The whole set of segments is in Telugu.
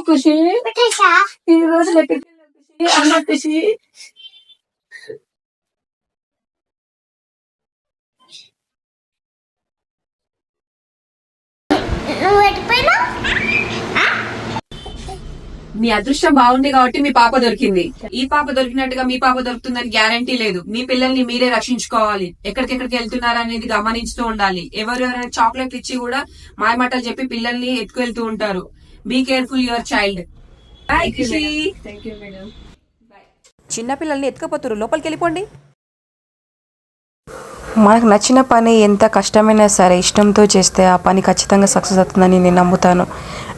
ఖుషి ఈ రోజు ఎక్కడికి ఖుషి అన్న ఖుషి మీ అదృష్టం బాగుంది కాబట్టి మీ పాప దొరికింది. ఈ పాప దొరికినట్టుగా మీ పాప దొరుకుతుందని గ్యారంటీ లేదు. మీ పిల్లల్ని మీరే రక్షించుకోవాలి. ఎక్కడికెక్కడికి వెళ్తున్నారనేది గమనిస్తూ ఉండాలి. ఎవరెవరైనా చాక్లెట్ ఇచ్చి కూడా మాయమాటలు చెప్పి పిల్లల్ని ఎత్తుకెళ్తూ ఉంటారు. Be careful your child. చిన్నపిల్లల్ని ఎత్తుకపోతురు, లోపలికి వెళ్ళిపోండి. మనకు నచ్చిన పని ఎంత కష్టమైనా సరే ఇష్టంతో చేస్తే ఆ పని ఖచ్చితంగా సక్సెస్ అవుతుందని నేను నమ్ముతాను.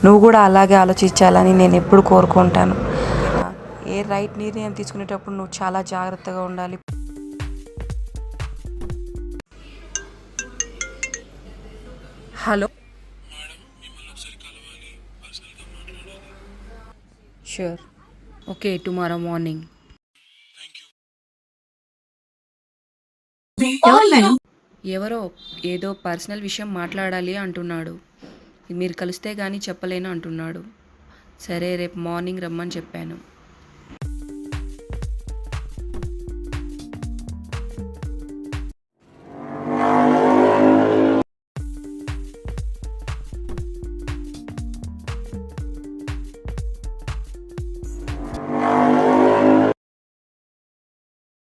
నువ్వు కూడా అలాగే ఆలోచించాలని నేను ఎప్పుడు కోరుకుంటాను. ఏ రైట్ నిర్ణయం తీసుకునేటప్పుడు నువ్వు చాలా జాగ్రత్తగా ఉండాలి. Hello, sure, okay, tomorrow morning. ఎవరో ఏదో పర్సనల్ విషయం మాట్లాడాలి అంటున్నాడు. మీరు కలిస్తే కానీ చెప్పలేను అంటున్నాడు. సరే, రేపు మార్నింగ్ రమ్మని చెప్పాను.